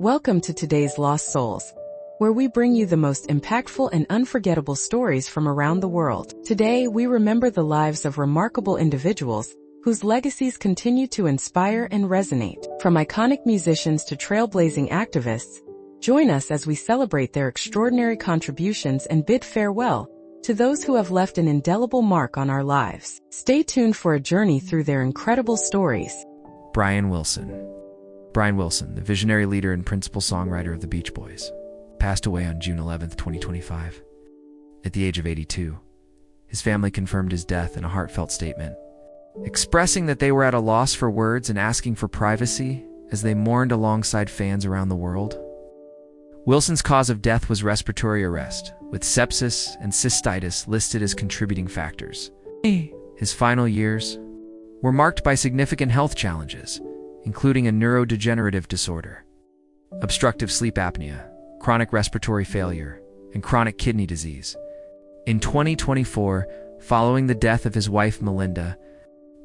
Welcome to today's Lost Souls, where we bring you the most impactful and unforgettable stories from around the world. Today, we remember the lives of remarkable individuals whose legacies continue to inspire and resonate. From iconic musicians to trailblazing activists, join us as we celebrate their extraordinary contributions and bid farewell to those who have left an indelible mark on our lives. Stay tuned for a journey through their incredible stories. Brian Wilson. Brian Wilson, the visionary leader and principal songwriter of the Beach Boys, passed away on June 11, 2025. At the age of 82, his family confirmed his death in a heartfelt statement, expressing that they were at a loss for words and asking for privacy as they mourned alongside fans around the world. Wilson's cause of death was respiratory arrest, with sepsis and cystitis listed as contributing factors. His final years were marked by significant health challenges, including a neurodegenerative disorder, obstructive sleep apnea, chronic respiratory failure, and chronic kidney disease. In 2024, following the death of his wife Melinda,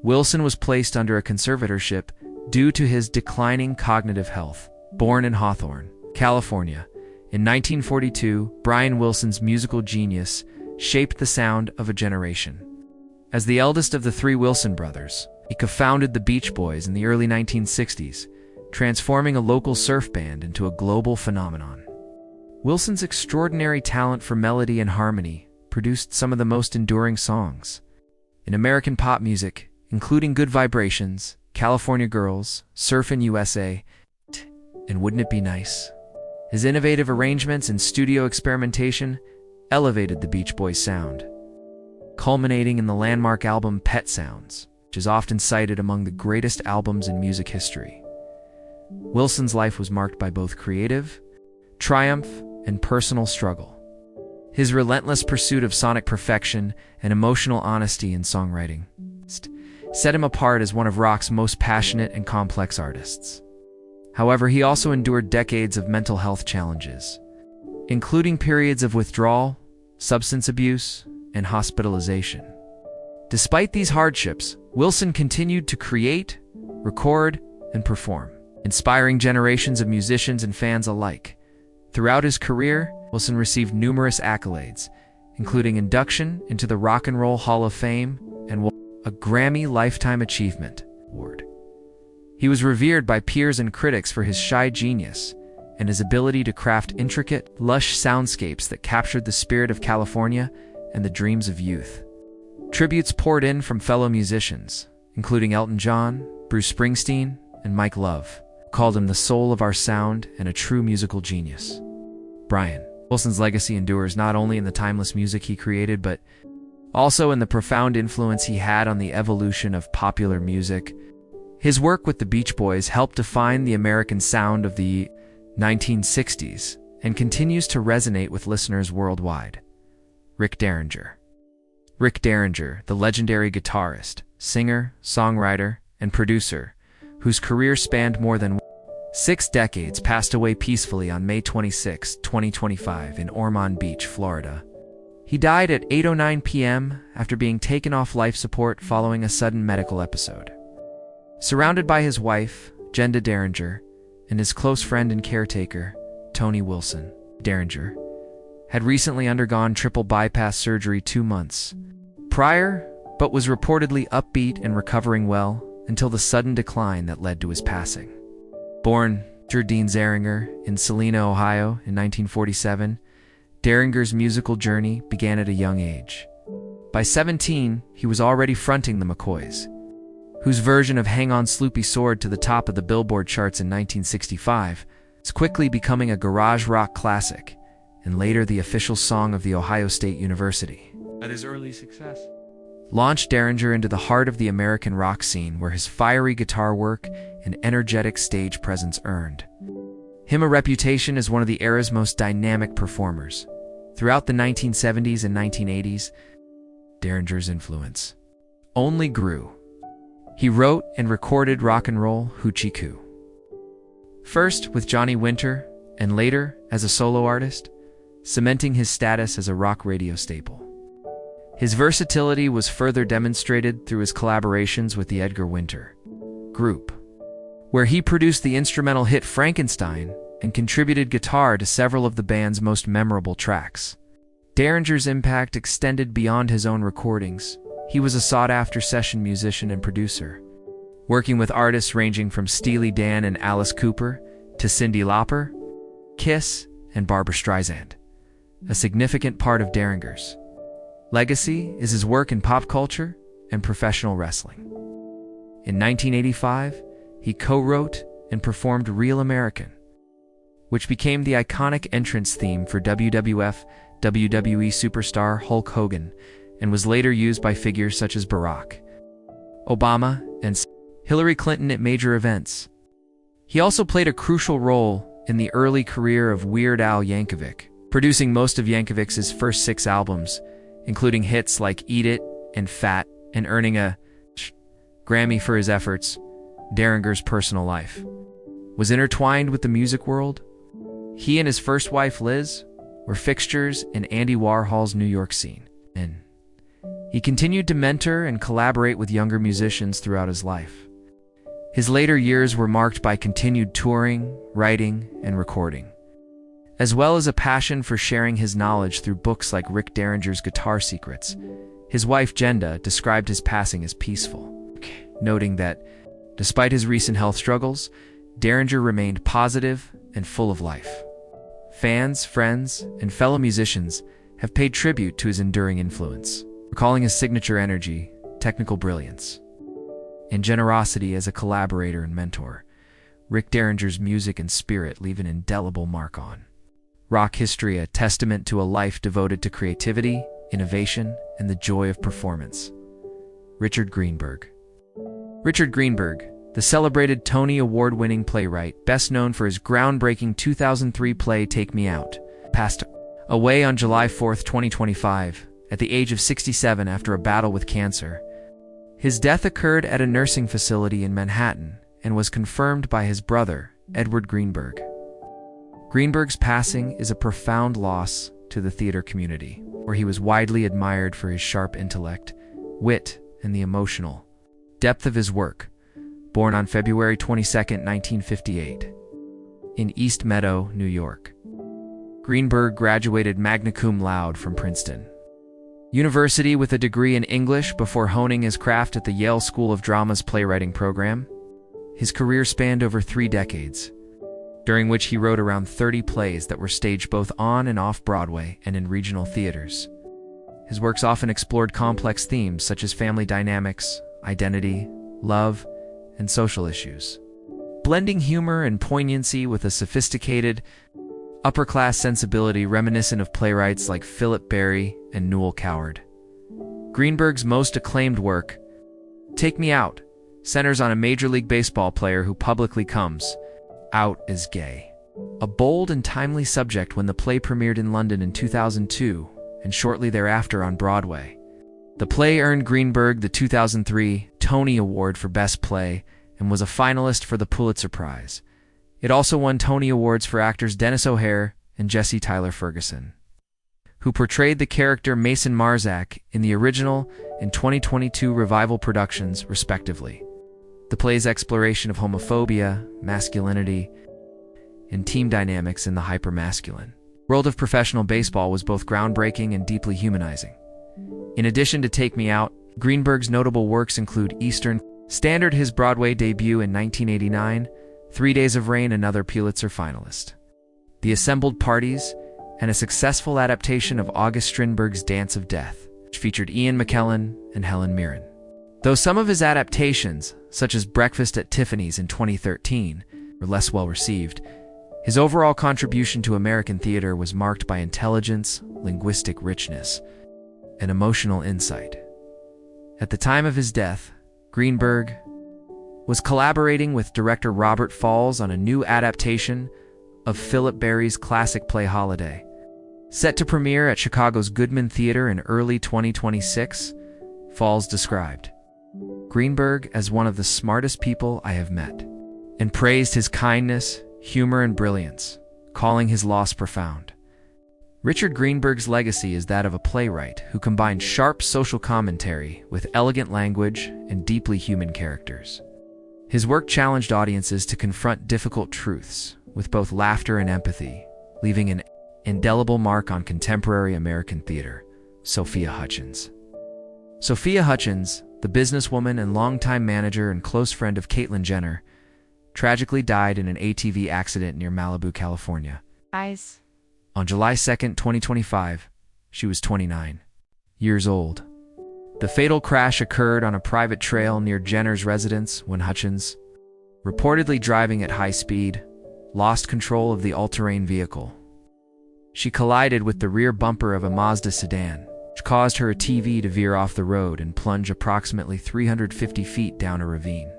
Wilson was placed under a conservatorship due to his declining cognitive health. Born in Hawthorne, California, in 1942, Brian Wilson's musical genius shaped the sound of a generation. As the eldest of the three Wilson brothers, he co-founded the Beach Boys in the early 1960s, transforming a local surf band into a global phenomenon. Wilson's extraordinary talent for melody and harmony produced some of the most enduring songs in American pop music, including Good Vibrations, California Girls, Surfin' USA, and Wouldn't It Be Nice? His innovative arrangements and studio experimentation elevated the Beach Boys' sound, culminating in the landmark album Pet Sounds, which is often cited among the greatest albums in music history. Wilson's life was marked by both creative triumph and personal struggle. His relentless pursuit of sonic perfection and emotional honesty in songwriting set him apart as one of rock's most passionate and complex artists. However, he also endured decades of mental health challenges, including periods of withdrawal, substance abuse, and hospitalization. Despite these hardships, Wilson continued to create, record, and perform, inspiring generations of musicians and fans alike. Throughout his career, Wilson received numerous accolades, including induction into the Rock and Roll Hall of Fame and a Grammy Lifetime Achievement Award. He was revered by peers and critics for his shy genius and his ability to craft intricate, lush soundscapes that captured the spirit of California and the dreams of youth. Tributes poured in from fellow musicians, including Elton John, Bruce Springsteen, and Mike Love, who called him the soul of our sound and a true musical genius. Brian Wilson's legacy endures not only in the timeless music he created, but also in the profound influence he had on the evolution of popular music. His work with the Beach Boys helped define the American sound of the 1960s and continues to resonate with listeners worldwide. Derringer. Derringer, the legendary guitarist, singer, songwriter, and producer, whose career spanned more than 6 decades, passed away peacefully on May 26, 2025 in Ormond Beach, Florida. He died at 8:09 p.m. after being taken off life support following a sudden medical episode. Surrounded by his wife, Jenda Derringer, and his close friend and caretaker, Tony Wilson, Derringer had recently undergone triple bypass surgery 2 months prior, but was reportedly upbeat and recovering well until the sudden decline that led to his passing. Born Dean Derringer in Salina, Ohio in 1947, Derringer's musical journey began at a young age. By 17, he was already fronting the McCoys, whose version of Hang On Sloopy soared to the top of the Billboard charts in 1965, is quickly becoming a garage rock classic, and later the official song of the Ohio State University. At his early success, launched Derringer into the heart of the American rock scene, where his fiery guitar work and energetic stage presence earned him a reputation as one of the era's most dynamic performers. Throughout the 1970s and 1980s, Derringer's influence only grew. He wrote and recorded rock and roll Hoochie Koo, first with Johnny Winter and later as a solo artist, cementing his status as a rock radio staple. His versatility was further demonstrated through his collaborations with the Edgar Winter Group, where he produced the instrumental hit Frankenstein and contributed guitar to several of the band's most memorable tracks. Derringer's impact extended beyond his own recordings. He was a sought-after session musician and producer, working with artists ranging from Steely Dan and Alice Cooper to Cyndi Lauper, Kiss, and Barbra Streisand. A significant part of Derringer's legacy is his work in pop culture and professional wrestling. In 1985, he co-wrote and performed Real American, which became the iconic entrance theme for WWF WWE superstar Hulk Hogan and was later used by figures such as Barack Obama and Hillary Clinton at major events. He also played a crucial role in the early career of Weird Al Yankovic, producing most of Yankovic's first 6 albums, including hits like Eat It and Fat, and earning a Grammy for his efforts. Derringer's personal life was intertwined with the music world. He and his first wife, Liz, were fixtures in Andy Warhol's New York scene, and he continued to mentor and collaborate with younger musicians throughout his life. His later years were marked by continued touring, writing, and recording, as well as a passion for sharing his knowledge through books like Rick Derringer's Guitar Secrets. His wife, Jenda, described his passing as peaceful, noting that, despite his recent health struggles, Derringer remained positive and full of life. Fans, friends, and fellow musicians have paid tribute to his enduring influence, recalling his signature energy, technical brilliance, and generosity as a collaborator and mentor. Rick Derringer's music and spirit leave an indelible mark on rock history, a testament to a life devoted to creativity, innovation, and the joy of performance. Richard Greenberg. Richard Greenberg, the celebrated Tony Award-winning playwright, best known for his groundbreaking 2003 play Take Me Out, passed away on July 4, 2025, at the age of 67 after a battle with cancer. His death occurred at a nursing facility in Manhattan and was confirmed by his brother, Edward Greenberg. Greenberg's passing is a profound loss to the theater community, where he was widely admired for his sharp intellect, wit, and the emotional depth of his work. Born on February 22, 1958, in East Meadow, New York, Greenberg graduated magna cum laude from Princeton University with a degree in English before honing his craft at the Yale School of Drama's playwriting program. His career spanned over 3 decades, during which he wrote around 30 plays that were staged both on and off Broadway and in regional theaters. His works often explored complex themes such as family dynamics, identity, love, and social issues, blending humor and poignancy with a sophisticated, upper-class sensibility reminiscent of playwrights like Philip Barry and Newell Coward. Greenberg's most acclaimed work, Take Me Out, centers on a Major League Baseball player who publicly comes out as gay, a bold and timely subject when the play premiered in London in 2002 and shortly thereafter on Broadway. The play earned Greenberg the 2003 Tony Award for Best Play and was a finalist for the Pulitzer Prize. It also won Tony Awards for actors Dennis O'Hare and Jesse Tyler Ferguson, who portrayed the character Mason Marzak in the original and 2022 revival productions, respectively. The play's exploration of homophobia, masculinity, and team dynamics in the hypermasculine world of professional baseball was both groundbreaking and deeply humanizing. In addition to Take Me Out, Greenberg's notable works include Eastern Standard, his Broadway debut in 1989, 3 Days of Rain, another Pulitzer finalist, The Assembled Parties, and a successful adaptation of August Strindberg's Dance of Death, which featured Ian McKellen and Helen Mirren. Though some of his adaptations, such as Breakfast at Tiffany's in 2013, were less well-received, his overall contribution to American theater was marked by intelligence, linguistic richness, and emotional insight. At the time of his death, Greenberg was collaborating with director Robert Falls on a new adaptation of Philip Barry's classic play Holiday. Set to premiere at Chicago's Goodman Theater in early 2026, Falls described Greenberg as one of the smartest people I have met, and praised his kindness, humor, and brilliance, calling his loss profound. Richard Greenberg's legacy is that of a playwright who combined sharp social commentary with elegant language and deeply human characters. His work challenged audiences to confront difficult truths, with both laughter and empathy, leaving an indelible mark on contemporary American theater. Sophia Hutchins. Sophia Hutchins, the businesswoman and longtime manager and close friend of Caitlyn Jenner, tragically died in an ATV accident near Malibu, California. On July 2, 2025, she was 29 years old. The fatal crash occurred on a private trail near Jenner's residence when Hutchins, reportedly driving at high speed, lost control of the all-terrain vehicle. She collided with the rear bumper of a Mazda sedan, which caused her ATV to veer off the road and plunge approximately 350 feet down a ravine.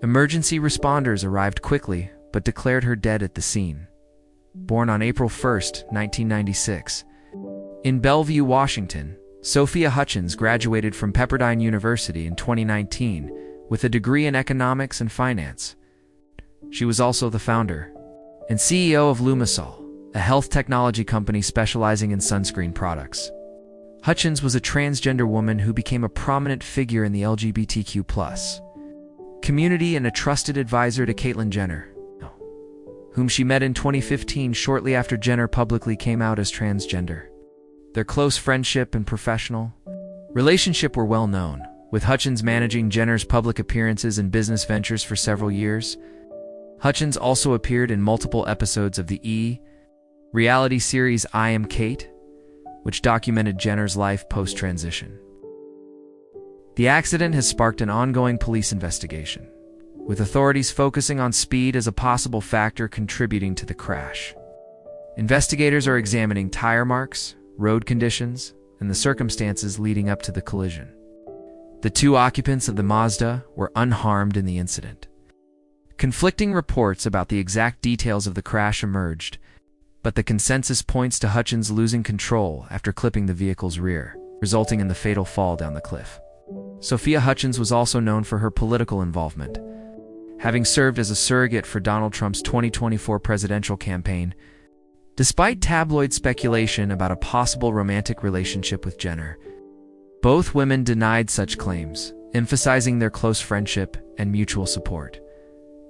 Emergency responders arrived quickly but declared her dead at the scene. Born on April 1, 1996, in Bellevue, Washington, Sophia Hutchins graduated from Pepperdine University in 2019 with a degree in economics and finance. She was also the founder and CEO of Lumisol, a health technology company specializing in sunscreen products. Hutchins was a transgender woman who became a prominent figure in the LGBTQ+ community and a trusted advisor to Caitlyn Jenner, whom she met in 2015 shortly after Jenner publicly came out as transgender. Their close friendship and professional relationship were well known, with Hutchins managing Jenner's public appearances and business ventures for several years. Hutchins also appeared in multiple episodes of the reality series I Am Kate, which documented Jenner's life post-transition. The accident has sparked an ongoing police investigation, with authorities focusing on speed as a possible factor contributing to the crash. Investigators are examining tire marks, road conditions, and the circumstances leading up to the collision. The two occupants of the Mazda were unharmed in the incident. Conflicting reports about the exact details of the crash emerged, but the consensus points to Hutchins losing control after clipping the vehicle's rear, resulting in the fatal fall down the cliff. Sophia Hutchins was also known for her political involvement, having served as a surrogate for Donald Trump's 2024 presidential campaign. Despite tabloid speculation about a possible romantic relationship with Jenner, both women denied such claims, emphasizing their close friendship and mutual support.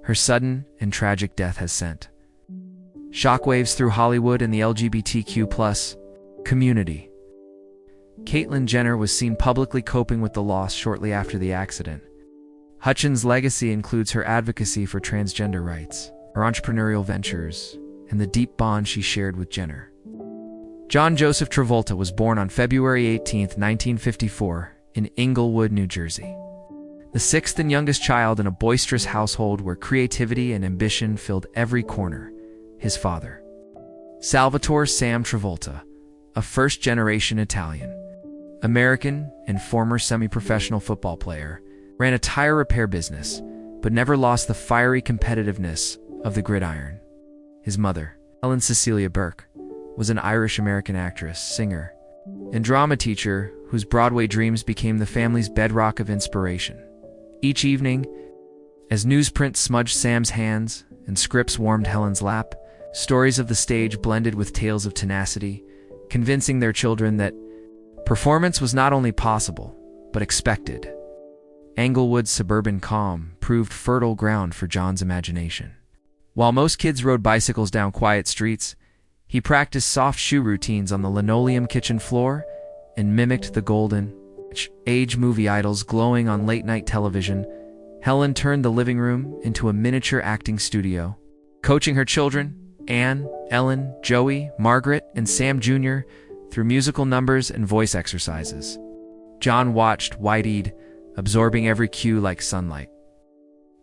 Her sudden and tragic death has sent shockwaves through Hollywood and the LGBTQ+ community. Caitlyn Jenner was seen publicly coping with the loss shortly after the accident. Hutchins' legacy includes her advocacy for transgender rights, her entrepreneurial ventures, and the deep bond she shared with Jenner. John Joseph Travolta was born on February 18, 1954, in Englewood, New Jersey. The sixth and youngest child in a boisterous household where creativity and ambition filled every corner. His father, Salvatore Sam Travolta, a first-generation Italian, American, and former semi-professional football player, ran a tire repair business, but never lost the fiery competitiveness of the gridiron. His mother, Ellen Cecilia Burke, was an Irish-American actress, singer, and drama teacher whose Broadway dreams became the family's bedrock of inspiration. Each evening, as newsprint smudged Sam's hands and scripts warmed Helen's lap, stories of the stage blended with tales of tenacity, convincing their children that performance was not only possible, but expected. Englewood's suburban calm proved fertile ground for John's imagination. While most kids rode bicycles down quiet streets, he practiced soft shoe routines on the linoleum kitchen floor and mimicked the golden age movie idols glowing on late-night television. Helen turned the living room into a miniature acting studio, coaching her children, Anne, Ellen, Joey, Margaret, and Sam Jr., through musical numbers and voice exercises. John watched wide-eyed, absorbing every cue like sunlight.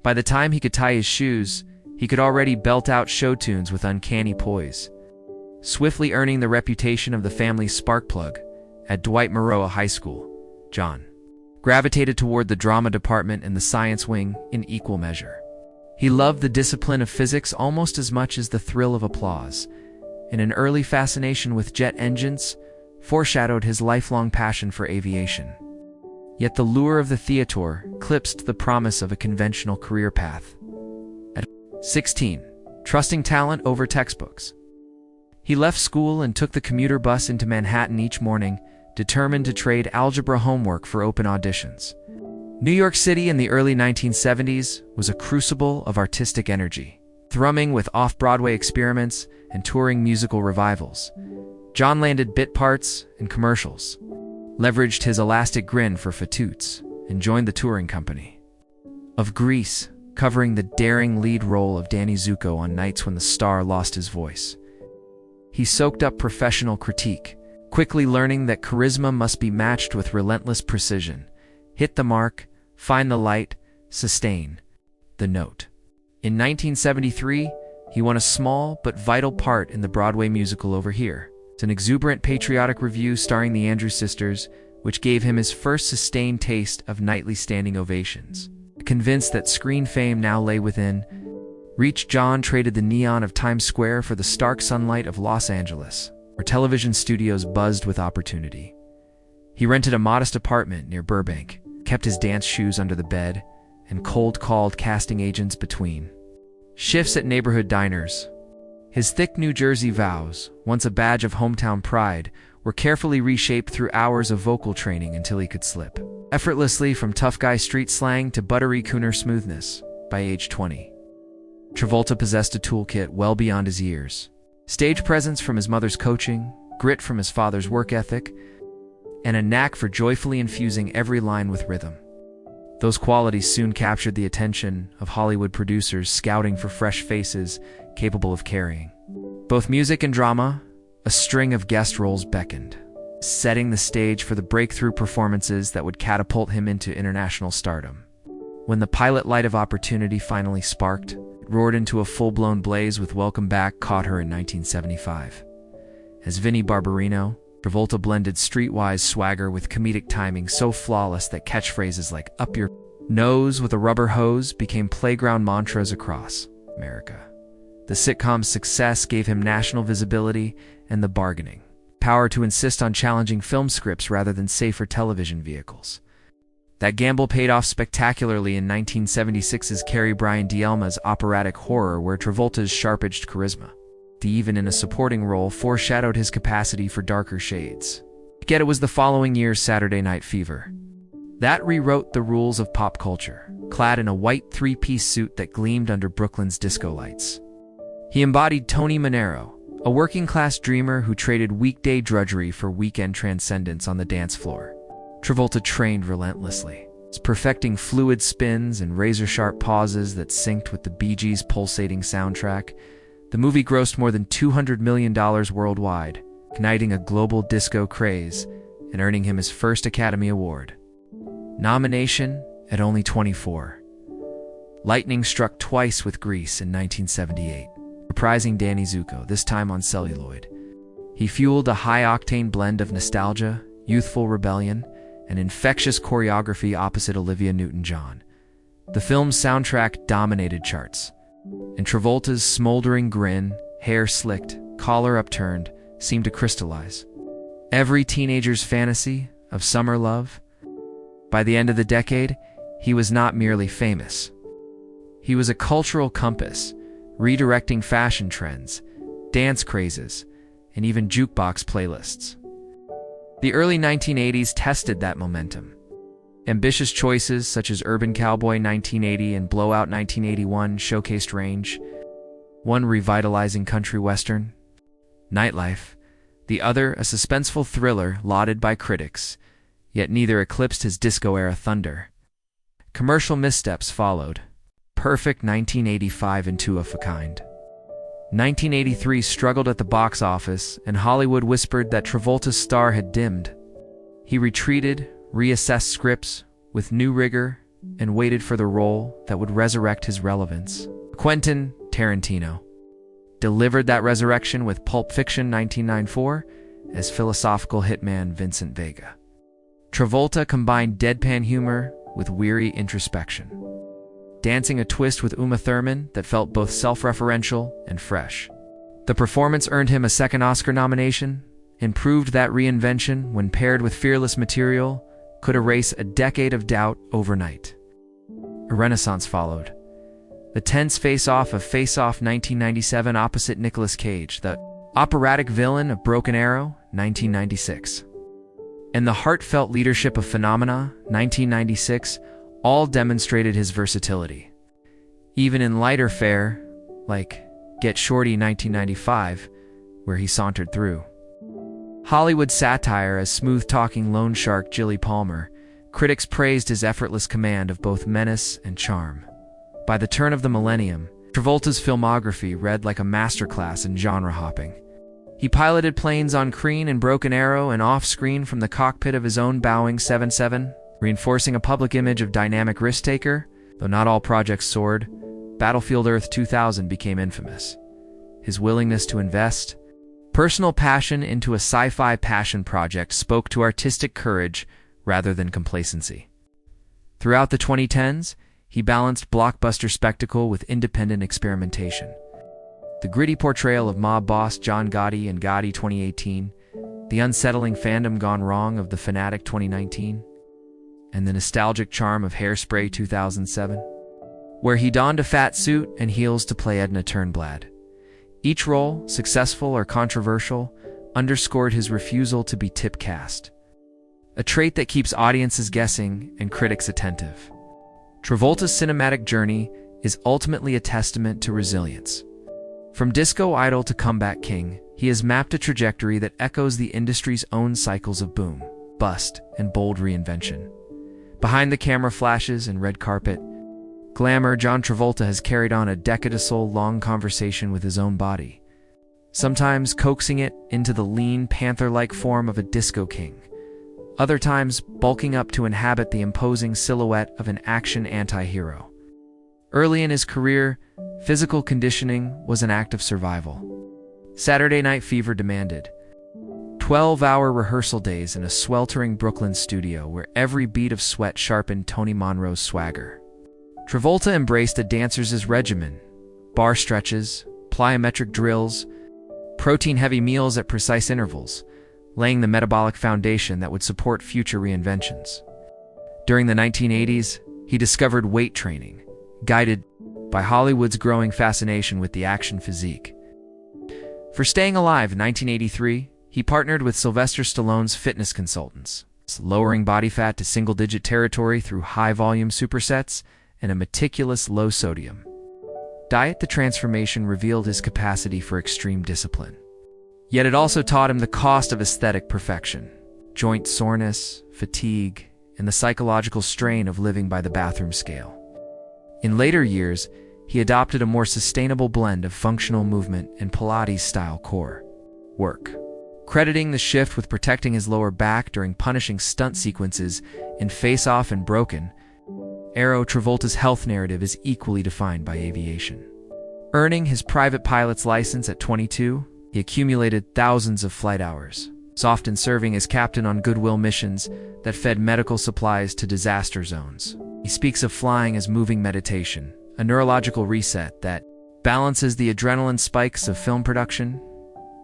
By the time he could tie his shoes, he could already belt out show tunes with uncanny poise, swiftly earning the reputation of the family's spark plug. At Dwight Maroa High School, John gravitated toward the drama department and the science wing in equal measure. He loved the discipline of physics almost as much as the thrill of applause, and an early fascination with jet engines foreshadowed his lifelong passion for aviation. Yet the lure of the theater eclipsed the promise of a conventional career path. At 16, trusting talent over textbooks, he left school and took the commuter bus into Manhattan each morning, determined to trade algebra homework for open auditions. New York City in the early 1970s was a crucible of artistic energy. Thrumming with off-Broadway experiments and touring musical revivals, John landed bit parts and commercials, leveraged his elastic grin for fatoots, and joined the touring company of Grease, covering the daring lead role of Danny Zuko on nights when the star lost his voice. He soaked up professional critique, quickly learning that charisma must be matched with relentless precision. Hit the mark, find the light, sustain the note. In 1973, he won a small but vital part in the Broadway musical Over Here. It's an exuberant patriotic revue starring the Andrews Sisters, which gave him his first sustained taste of nightly standing ovations. Convinced that screen fame now lay within reach, John traded the neon of Times Square for the stark sunlight of Los Angeles, where television studios buzzed with opportunity. He rented a modest apartment near Burbank, kept his dance shoes under the bed, and cold-called casting agents between shifts at neighborhood diners. His thick New Jersey vows, once a badge of hometown pride, were carefully reshaped through hours of vocal training until he could slip effortlessly from tough guy street slang to buttery crooner smoothness by age 20. Travolta possessed a toolkit well beyond his years. Stage presence from his mother's coaching, grit from his father's work ethic, and a knack for joyfully infusing every line with rhythm. Those qualities soon captured the attention of Hollywood producers scouting for fresh faces capable of carrying both music and drama. A string of guest roles beckoned, setting the stage for the breakthrough performances that would catapult him into international stardom. When the pilot light of opportunity finally sparked, it roared into a full-blown blaze with Welcome Back caught her in 1975. As Vinnie Barbarino, Travolta blended streetwise swagger with comedic timing so flawless that catchphrases like "up your nose with a rubber hose" became playground mantras across America. The sitcom's success gave him national visibility and the bargaining power to insist on challenging film scripts rather than safer television vehicles. That gamble paid off spectacularly in 1976's Carrie Brian Dielma's operatic horror, where Travolta's sharp-edged charisma, even in a supporting role, foreshadowed his capacity for darker shades. Yet it was the following year's Saturday Night Fever that rewrote the rules of pop culture, clad in a white three-piece suit that gleamed under Brooklyn's disco lights. He embodied Tony Manero, a working-class dreamer who traded weekday drudgery for weekend transcendence on the dance floor. Travolta trained relentlessly, perfecting fluid spins and razor-sharp pauses that synced with the Bee Gees' pulsating soundtrack. The movie grossed more than $200 million worldwide, igniting a global disco craze and earning him his first Academy Award nomination at only 24. Lightning struck twice with Grease in 1978, reprising Danny Zuko, this time on celluloid. He fueled a high-octane blend of nostalgia, youthful rebellion, and infectious choreography opposite Olivia Newton-John. The film's soundtrack dominated charts, and Travolta's smoldering grin, hair slicked, collar upturned, seemed to crystallize every teenager's fantasy of summer love. By the end of the decade, he was not merely famous. He was a cultural compass, redirecting fashion trends, dance crazes, and even jukebox playlists. The early 1980s tested that momentum. Ambitious choices such as Urban Cowboy 1980 and Blowout 1981 showcased range, one revitalizing country western, Nightlife, the other a suspenseful thriller lauded by critics, yet neither eclipsed his disco-era thunder. Commercial missteps followed. Perfect 1985 and two of a kind. 1983 struggled at the box office, and Hollywood whispered that Travolta's star had dimmed. He retreated, reassessed scripts with new rigor, and waited for the role that would resurrect his relevance. Quentin Tarantino delivered that resurrection with Pulp Fiction 1994 as philosophical hitman Vincent Vega. Travolta combined deadpan humor with weary introspection, dancing a twist with Uma Thurman that felt both self-referential and fresh. The performance earned him a second Oscar nomination and proved that reinvention, when paired with fearless material, could erase a decade of doubt overnight. A renaissance followed. The tense face-off of Face Off 1997 opposite Nicolas Cage, the operatic villain of Broken Arrow 1996, and the heartfelt leadership of Phenomena 1996 all demonstrated his versatility. Even in lighter fare, like Get Shorty 1995, where he sauntered through. Hollywood satire as smooth-talking loan shark Jilly Palmer, critics praised his effortless command of both menace and charm. By the turn of the millennium, Travolta's filmography read like a masterclass in genre hopping. He piloted planes on Crean and Broken Arrow and off-screen from the cockpit of his own Boeing 77, reinforcing a public image of dynamic risk-taker. Though not all projects soared, Battlefield Earth 2000 became infamous. His willingness to invest personal passion into a sci-fi passion project spoke to artistic courage rather than complacency. Throughout the 2010s, he balanced blockbuster spectacle with independent experimentation. The gritty portrayal of mob boss John Gotti in Gotti 2018, the unsettling fandom gone wrong of The Fanatic 2019, and the nostalgic charm of Hairspray 2007, where he donned a fat suit and heels to play Edna Turnblad. Each role, successful or controversial, underscored his refusal to be typecast, a trait that keeps audiences guessing and critics attentive. Travolta's cinematic journey is ultimately a testament to resilience. From disco idol to comeback king, he has mapped a trajectory that echoes the industry's own cycles of boom, bust, and bold reinvention. Behind the camera flashes and red carpet glamour, John Travolta has carried on a decade-long conversation with his own body, sometimes coaxing it into the lean, panther-like form of a disco king, other times bulking up to inhabit the imposing silhouette of an action anti-hero. Early in his career, physical conditioning was an act of survival. Saturday Night Fever demanded 12-hour rehearsal days in a sweltering Brooklyn studio where every bead of sweat sharpened Tony Monroe's swagger. Travolta embraced a dancer's regimen: bar stretches, plyometric drills, protein-heavy meals at precise intervals, laying the metabolic foundation that would support future reinventions. During the 1980s, he discovered weight training, guided by Hollywood's growing fascination with the action physique. For Staying Alive in 1983, he partnered with Sylvester Stallone's fitness consultants, lowering body fat to single-digit territory through high-volume supersets and a meticulous low-sodium diet. The transformation revealed his capacity for extreme discipline. Yet it also taught him the cost of aesthetic perfection: joint soreness, fatigue, and the psychological strain of living by the bathroom scale. In later years, he adopted a more sustainable blend of functional movement and Pilates-style core work, crediting the shift with protecting his lower back during punishing stunt sequences in Face Off and Broken Arrow. Travolta's health narrative is equally defined by aviation. Earning his private pilot's license at 22, he accumulated thousands of flight hours, often serving as captain on goodwill missions that fed medical supplies to disaster zones. He speaks of flying as moving meditation, a neurological reset that balances the adrenaline spikes of film production.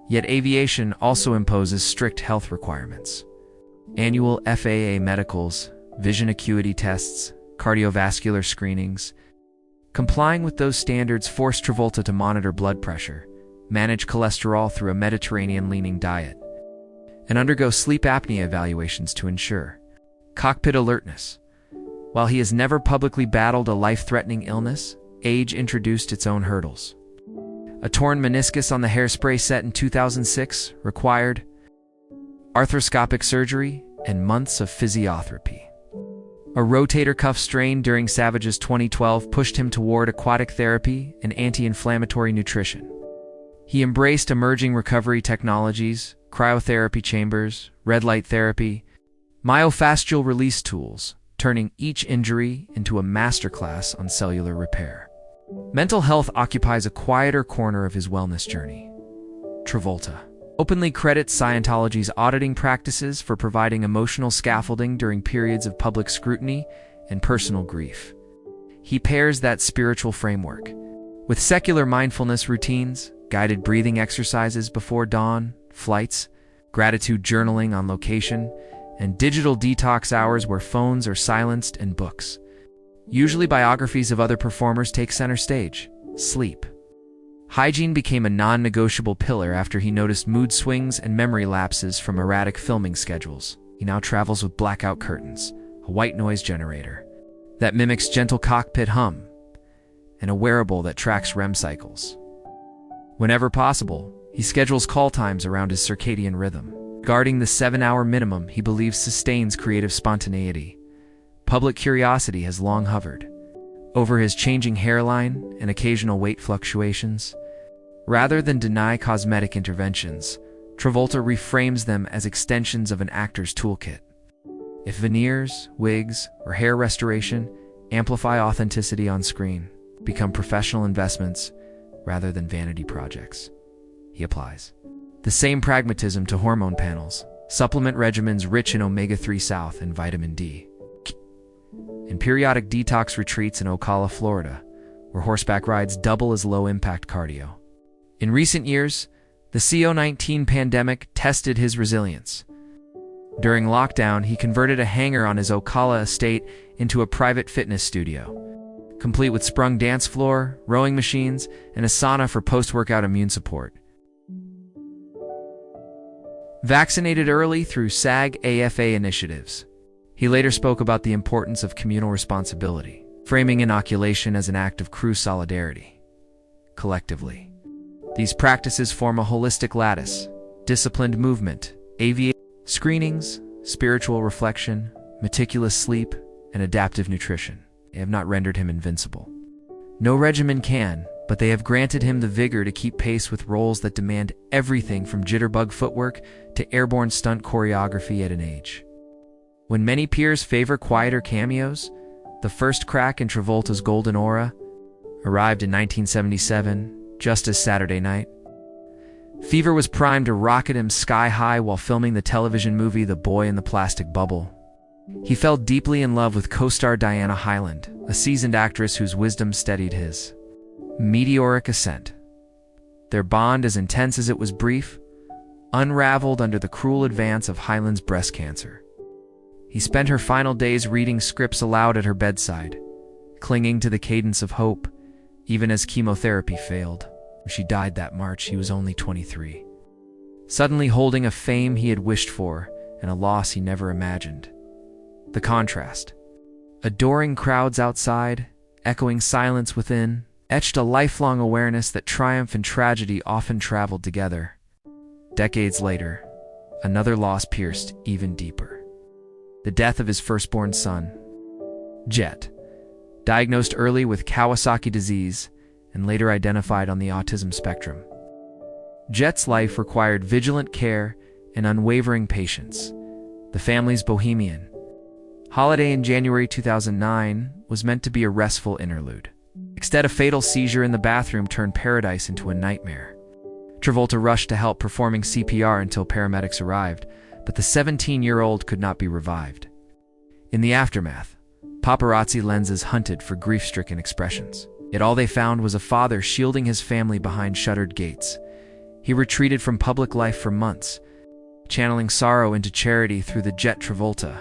Yet aviation also imposes strict health requirements: annual FAA medicals, vision acuity tests, cardiovascular screenings. Complying with those standards forced Travolta to monitor blood pressure, manage cholesterol through a Mediterranean-leaning diet, and undergo sleep apnea evaluations to ensure cockpit alertness. While he has never publicly battled a life-threatening illness, age introduced its own hurdles. A torn meniscus on the Hairspray set in 2006 required arthroscopic surgery and months of physiotherapy. A rotator cuff strain during Savage's 2012 pushed him toward aquatic therapy and anti-inflammatory nutrition. He embraced emerging recovery technologies, cryotherapy chambers, red light therapy, myofascial release tools, turning each injury into a masterclass on cellular repair. Mental health occupies a quieter corner of his wellness journey. Travolta openly credits Scientology's auditing practices for providing emotional scaffolding during periods of public scrutiny and personal grief. He pairs that spiritual framework with secular mindfulness routines, guided breathing exercises before dawn, flights, gratitude journaling on location, and digital detox hours where phones are silenced and books, usually biographies of other performers, take center stage. Sleep hygiene became a non-negotiable pillar after he noticed mood swings and memory lapses from erratic filming schedules. He now travels with blackout curtains, a white noise generator that mimics gentle cockpit hum, and a wearable that tracks REM cycles. Whenever possible, he schedules call times around his circadian rhythm, guarding the 7-hour minimum he believes sustains creative spontaneity. Public curiosity has long hovered over his changing hairline and occasional weight fluctuations. Rather than deny cosmetic interventions, Travolta reframes them as extensions of an actor's toolkit. If veneers, wigs, or hair restoration amplify authenticity on screen, become professional investments rather than vanity projects, he applies the same pragmatism to hormone panels, supplement regimens rich in omega-3 South and vitamin D, and periodic detox retreats in Ocala, Florida, where horseback rides double as low-impact cardio. In recent years, the COVID-19 pandemic tested his resilience. During lockdown, he converted a hangar on his Ocala estate into a private fitness studio, complete with sprung dance floor, rowing machines, and a sauna for post-workout immune support. Vaccinated early through SAG-AFA initiatives, he later spoke about the importance of communal responsibility, framing inoculation as an act of crew solidarity. Collectively, these practices form a holistic lattice: disciplined movement, aviation, screenings, spiritual reflection, meticulous sleep, and adaptive nutrition. They have not rendered him invincible. No regimen can, but they have granted him the vigor to keep pace with roles that demand everything from jitterbug footwork to airborne stunt choreography at an age when many peers favor quieter cameos. The first crack in Travolta's golden aura arrived in 1977, just as Saturday Night Fever was primed to rocket him sky high while filming the television movie The Boy in the Plastic Bubble. He fell deeply in love with co-star Diana Hyland, a seasoned actress whose wisdom steadied his meteoric ascent. Their bond, as intense as it was brief, unraveled under the cruel advance of Hyland's breast cancer. He spent her final days reading scripts aloud at her bedside, clinging to the cadence of hope, even as chemotherapy failed. When she died that March, he was only 23. Suddenly holding a fame he had wished for and a loss he never imagined. The contrast. Adoring crowds outside, echoing silence within, etched a lifelong awareness that triumph and tragedy often traveled together. Decades later, another loss pierced even deeper. The death of his firstborn son, Jet, diagnosed early with Kawasaki disease and later identified on the autism spectrum. Jet's life required vigilant care and unwavering patience. The family's bohemian holiday in January 2009 was meant to be a restful interlude. Instead, a fatal seizure in the bathroom turned paradise into a nightmare. Travolta rushed to help, performing CPR until paramedics arrived, but the 17-year-old could not be revived. In the aftermath, paparazzi lenses hunted for grief-stricken expressions. Yet all they found was a father shielding his family behind shuttered gates. He retreated from public life for months, channeling sorrow into charity through the Jet Travolta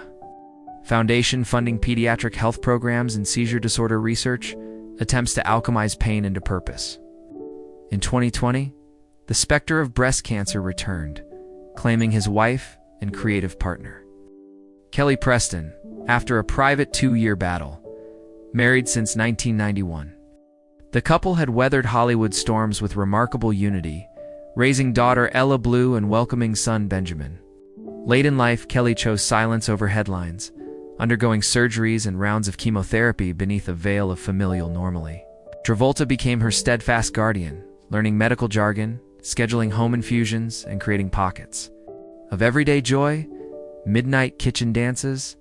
Foundation, funding pediatric health programs and seizure disorder research, attempts to alchemize pain into purpose. In 2020, the specter of breast cancer returned, claiming his wife and creative partner. Kelly Preston, after a private 2-year battle, married since 1991. The couple had weathered Hollywood storms with remarkable unity, raising daughter Ella Blue and welcoming son Benjamin. Late in life, Kelly chose silence over headlines, undergoing surgeries and rounds of chemotherapy beneath a veil of familial normalcy. Travolta became her steadfast guardian, learning medical jargon, scheduling home infusions, and creating pockets of everyday joy, midnight kitchen dances,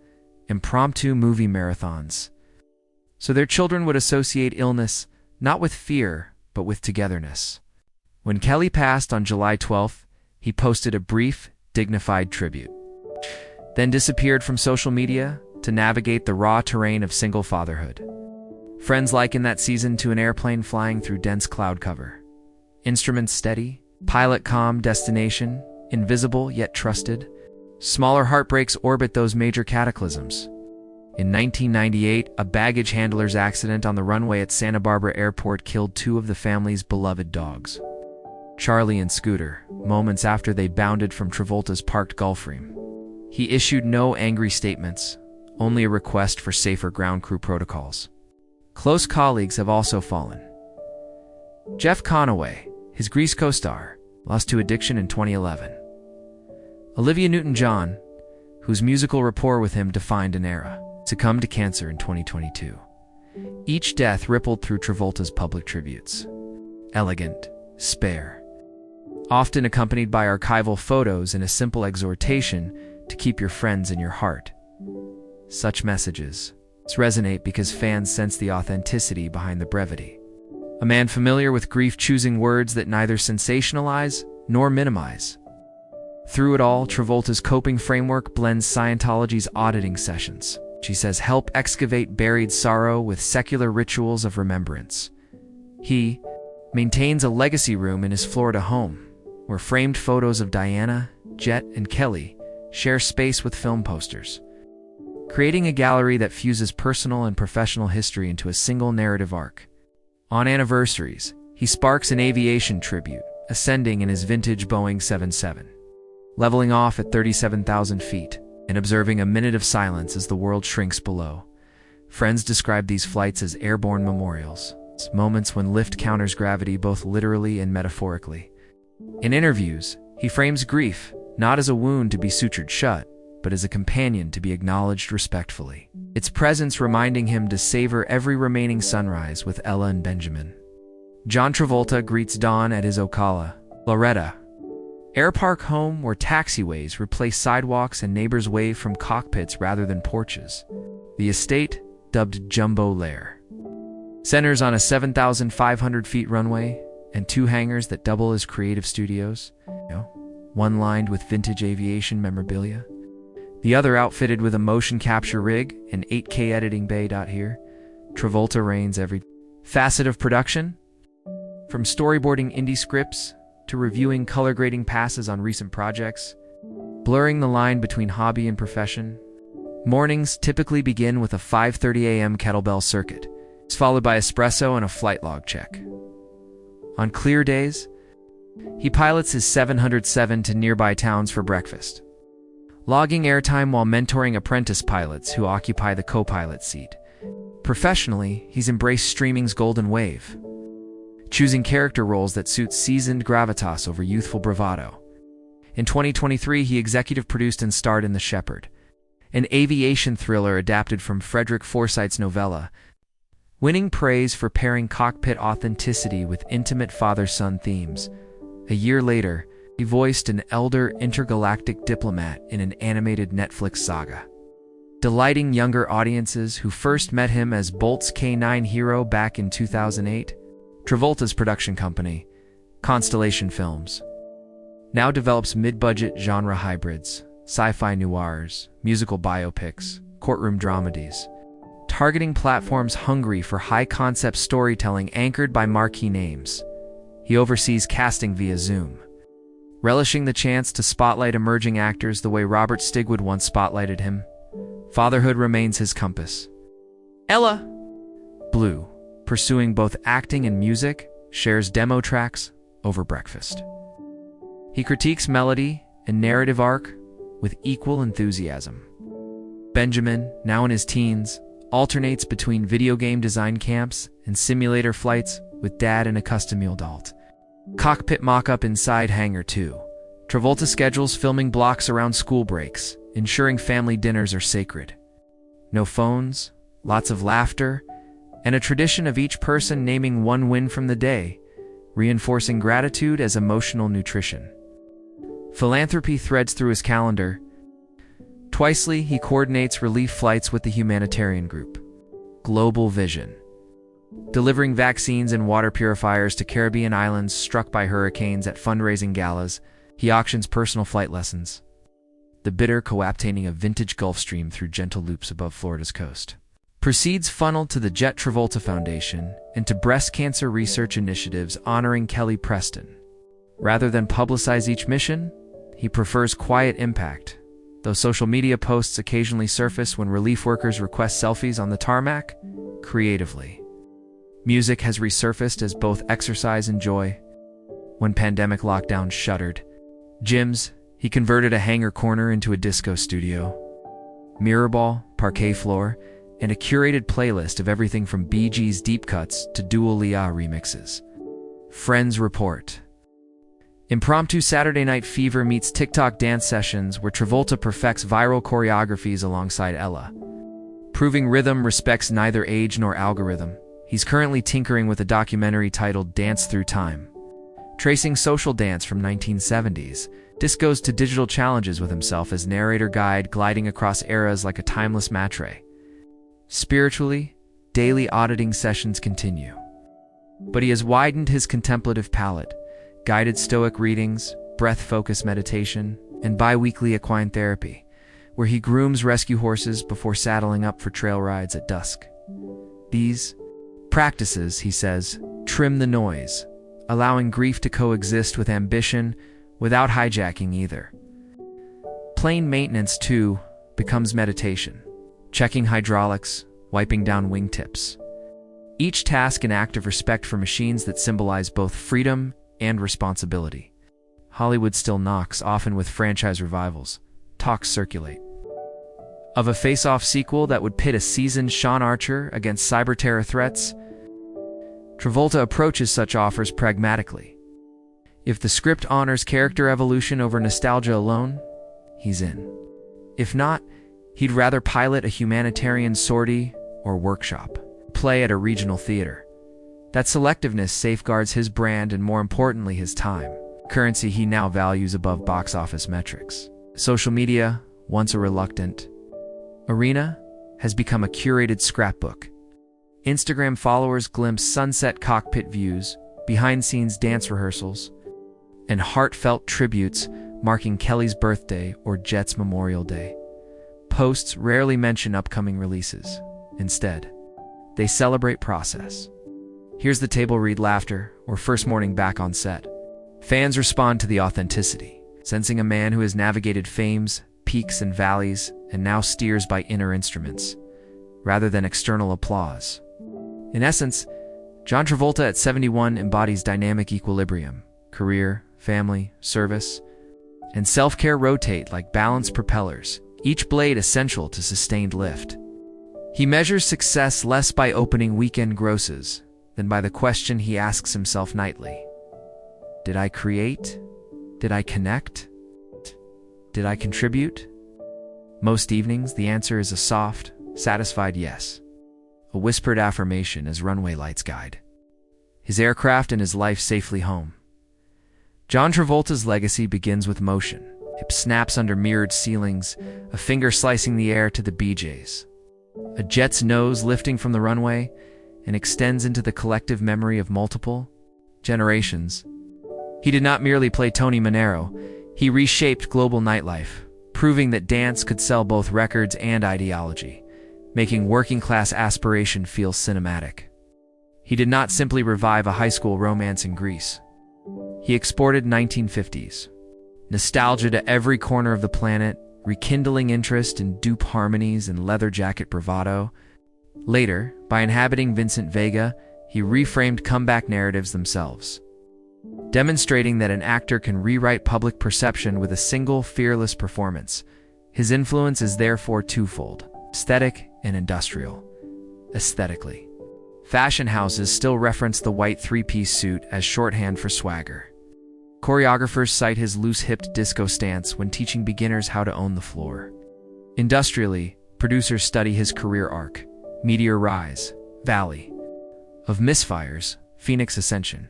impromptu movie marathons. So their children would associate illness not with fear, but with togetherness. When Kelly passed on July 12th, he posted a brief, dignified tribute, then disappeared from social media to navigate the raw terrain of single fatherhood. Friends likened that season to an airplane flying through dense cloud cover. Instruments steady, pilot calm, destination invisible yet trusted. Smaller heartbreaks orbit those major cataclysms. In 1998, a baggage handler's accident on the runway at Santa Barbara Airport killed 2 of the family's beloved dogs, Charlie and Scooter, moments after they bounded from Travolta's parked Gulfstream. He issued no angry statements, only a request for safer ground crew protocols. Close colleagues have also fallen. Jeff Conaway, his Grease co-star, lost to addiction in 2011. Olivia Newton-John, whose musical rapport with him defined an era, succumbed to cancer in 2022. Each death rippled through Travolta's public tributes. Elegant, spare, often accompanied by archival photos and a simple exhortation to keep your friends in your heart. Such messages resonate because fans sense the authenticity behind the brevity. A man familiar with grief choosing words that neither sensationalize nor minimize. Through it all, Travolta's coping framework blends Scientology's auditing sessions. She says help excavate buried sorrow with secular rituals of remembrance. He maintains a legacy room in his Florida home, where framed photos of Diana, Jet, and Kelly share space with film posters, creating a gallery that fuses personal and professional history into a single narrative arc. On anniversaries, he sparks an aviation tribute, ascending in his vintage Boeing 77, leveling off at 37,000 feet, and observing a minute of silence as the world shrinks below. Friends describe these flights as airborne memorials, moments when lift counters gravity both literally and metaphorically. In interviews, he frames grief not as a wound to be sutured shut, but as a companion to be acknowledged respectfully, its presence reminding him to savor every remaining sunrise with Ella and Benjamin. John Travolta greets dawn at his Ocala, Loretta Air Park home, where taxiways replace sidewalks and neighbors wave from cockpits rather than porches. The estate, dubbed Jumbo Lair, centers on a 7,500 feet runway and 2 hangars that double as creative studios, one lined with vintage aviation memorabilia, the other outfitted with a motion capture rig and 8K editing bay. Here, Travolta reigns every facet of production, from storyboarding indie scripts to reviewing color grading passes on recent projects, blurring the line between hobby and profession. Mornings typically begin with a 5:30 a.m. kettlebell circuit. It's followed by espresso and a flight log check. On clear days, he pilots his 707 to nearby towns for breakfast, logging airtime while mentoring apprentice pilots who occupy the co-pilot seat. Professionally, he's embraced streaming's golden wave, choosing character roles that suit seasoned gravitas over youthful bravado. In 2023, he executive produced and starred in The Shepherd, an aviation thriller adapted from Frederick Forsyth's novella, winning praise for pairing cockpit authenticity with intimate father-son themes. A year later, he voiced an elder intergalactic diplomat in an animated Netflix saga, delighting younger audiences who first met him as Bolt's K-9 hero back in 2008. Travolta's production company, Constellation Films, now develops mid-budget genre hybrids, sci-fi noirs, musical biopics, courtroom dramedies, targeting platforms hungry for high-concept storytelling anchored by marquee names. He oversees casting via Zoom, relishing the chance to spotlight emerging actors the way Robert Stigwood once spotlighted him. Fatherhood remains his compass. Ella, Blue, pursuing both acting and music, shares demo tracks over breakfast. He critiques melody and narrative arc with equal enthusiasm. Benjamin, now in his teens, alternates between video game design camps and simulator flights with dad in a custom-built alt cockpit mock-up inside Hangar 2. Travolta schedules filming blocks around school breaks, ensuring family dinners are sacred. No phones, lots of laughter, and a tradition of each person naming one win from the day, reinforcing gratitude as emotional nutrition. Philanthropy threads through his calendar. Twicely, he coordinates relief flights with the humanitarian group, Global Vision, delivering vaccines and water purifiers to Caribbean islands struck by hurricanes. At fundraising galas, he auctions personal flight lessons, the bitter coaptating a vintage Gulfstream through gentle loops above Florida's coast. Proceeds funneled to the Jet Travolta Foundation and to breast cancer research initiatives honoring Kelly Preston. Rather than publicize each mission, he prefers quiet impact, though social media posts occasionally surface when relief workers request selfies on the tarmac. Creatively, music has resurfaced as both exercise and joy. When pandemic lockdowns shuttered gyms, he converted a hangar corner into a disco studio. Mirrorball, parquet floor, and a curated playlist of everything from Bee Gees deep cuts to Dua Lipa remixes. Friends report. Impromptu Saturday Night Fever meets TikTok dance sessions where Travolta perfects viral choreographies alongside Ella. Proving rhythm respects neither age nor algorithm, he's currently tinkering with a documentary titled Dance Through Time. Tracing social dance from 1970s, discos to digital challenges with himself as narrator guide, gliding across eras like a timeless matre. Spiritually, daily auditing sessions continue. But he has widened his contemplative palette, guided stoic readings, breath-focused meditation, and bi-weekly equine therapy, where he grooms rescue horses before saddling up for trail rides at dusk. These practices, he says, trim the noise, allowing grief to coexist with ambition without hijacking either. Plain maintenance, too, becomes meditation, checking hydraulics, wiping down wingtips. Each task an act of respect for machines that symbolize both freedom and responsibility. Hollywood still knocks, often with franchise revivals. Talks circulate of a face-off sequel that would pit a seasoned Sean Archer against cyber-terror threats. Travolta approaches such offers pragmatically. If the script honors character evolution over nostalgia alone, he's in. If not, he'd rather pilot a humanitarian sortie or workshop play at a regional theater. That selectiveness safeguards his brand and, more importantly, his time, currency he now values above box office metrics. Social media, once a reluctant arena, has become a curated scrapbook. Instagram followers glimpse sunset cockpit views, behind-scenes dance rehearsals, and heartfelt tributes marking Kelly's birthday or Jet's Memorial Day. Posts rarely mention upcoming releases. Instead, they celebrate process. Here's the table read laughter or first morning back on set. Fans respond to the authenticity, sensing a man who has navigated fame's peaks and valleys and now steers by inner instruments, rather than external applause. In essence, John Travolta at 71 embodies dynamic equilibrium. Career, family, service, and self-care rotate like balanced propellers, each blade essential to sustained lift. He measures success less by opening weekend grosses than by the question he asks himself nightly. Did I create? Did I connect? Did I contribute? Most evenings, the answer is a soft, satisfied yes. A whispered affirmation as runway lights guide his aircraft and his life safely home. John Travolta's legacy begins with motion. Hip snaps under mirrored ceilings, a finger slicing the air to the BJs. A jet's nose lifting from the runway and extends into the collective memory of multiple generations. He did not merely play Tony Manero, he reshaped global nightlife, proving that dance could sell both records and ideology, making working-class aspiration feel cinematic. He did not simply revive a high school romance in Greece. He exported 1950s nostalgia to every corner of the planet, rekindling interest in dupe harmonies and leather jacket bravado. Later, by inhabiting Vincent Vega, he reframed comeback narratives themselves, demonstrating that an actor can rewrite public perception with a single, fearless performance. His influence is therefore twofold: aesthetic and industrial. Aesthetically, fashion houses still reference the white three-piece suit as shorthand for swagger. Choreographers cite his loose-hipped disco stance when teaching beginners how to own the floor. Industrially, producers study his career arc: meteor rise, valley of misfires, phoenix ascension,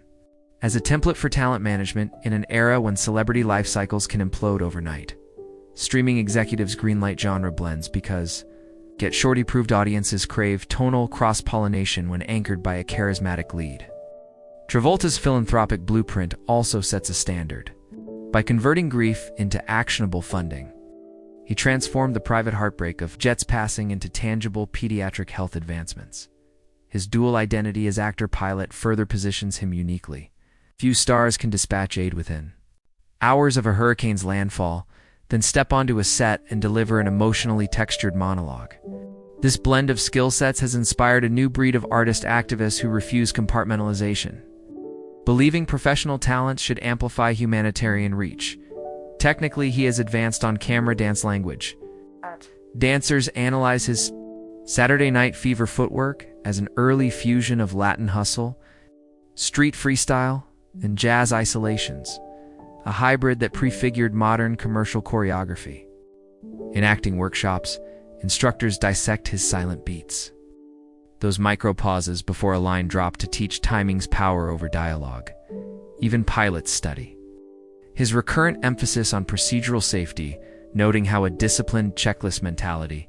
as a template for talent management in an era when celebrity life cycles can implode overnight. Streaming executives greenlight genre blends because Get Shorty-proved audiences crave tonal cross-pollination when anchored by a charismatic lead. Travolta's philanthropic blueprint also sets a standard. By converting grief into actionable funding, he transformed the private heartbreak of Jet's passing into tangible pediatric health advancements. His dual identity as actor-pilot further positions him uniquely. Few stars can dispatch aid within hours of a hurricane's landfall, then step onto a set and deliver an emotionally textured monologue. This blend of skill sets has inspired a new breed of artist-activists who refuse compartmentalization, believing professional talents should amplify humanitarian reach. Technically, he has advanced on camera dance language. Dancers analyze his Saturday Night Fever footwork as an early fusion of Latin hustle, street freestyle, and jazz isolations, a hybrid that prefigured modern commercial choreography. In acting workshops, instructors dissect his silent beats, those micro pauses before a line drop to teach timing's power over dialogue. Even pilots study. His recurrent emphasis on procedural safety, noting how a disciplined checklist mentality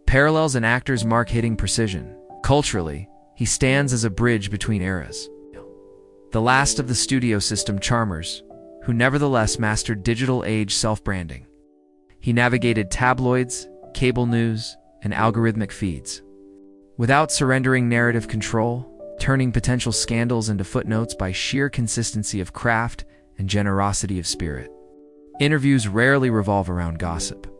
parallels an actor's mark-hitting precision. Culturally, he stands as a bridge between eras. The last of the studio system charmers, who nevertheless mastered digital age self-branding. He navigated tabloids, cable news, and algorithmic feeds, without surrendering narrative control, turning potential scandals into footnotes by sheer consistency of craft and generosity of spirit. Interviews rarely revolve around gossip.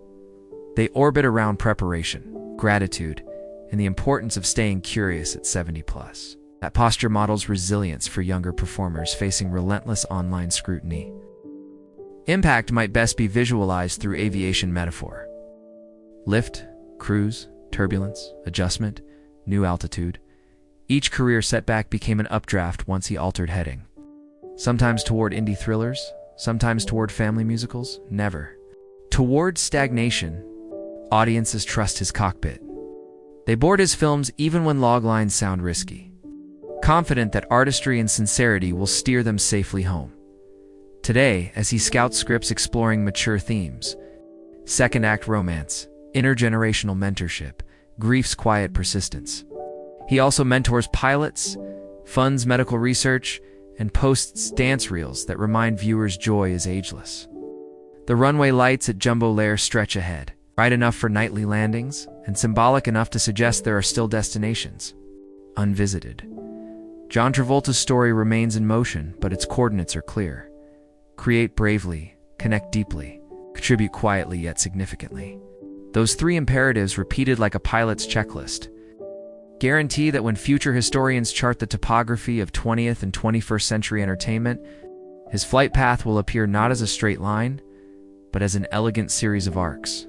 They orbit around preparation, gratitude, and the importance of staying curious at 70+. That posture models resilience for younger performers facing relentless online scrutiny. Impact might best be visualized through aviation metaphor. Lift, cruise, turbulence, adjustment, new altitude. Each career setback became an updraft once he altered heading. Sometimes toward indie thrillers, sometimes toward family musicals, never toward stagnation. Audiences trust his cockpit. They board his films even when loglines sound risky, confident that artistry and sincerity will steer them safely home. Today, as he scouts scripts exploring mature themes, second act romance, intergenerational mentorship, grief's quiet persistence. He also mentors pilots, funds medical research, and posts dance reels that remind viewers joy is ageless. The runway lights at Jumbo Lair stretch ahead, bright enough for nightly landings, and symbolic enough to suggest there are still destinations unvisited. John Travolta's story remains in motion, but its coordinates are clear. Create bravely, connect deeply, contribute quietly yet significantly. Those three imperatives repeated like a pilot's checklist guarantee that when future historians chart the topography of 20th and 21st century entertainment, his flight path will appear not as a straight line, but as an elegant series of arcs.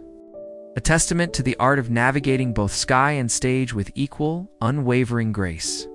A testament to the art of navigating both sky and stage with equal, unwavering grace.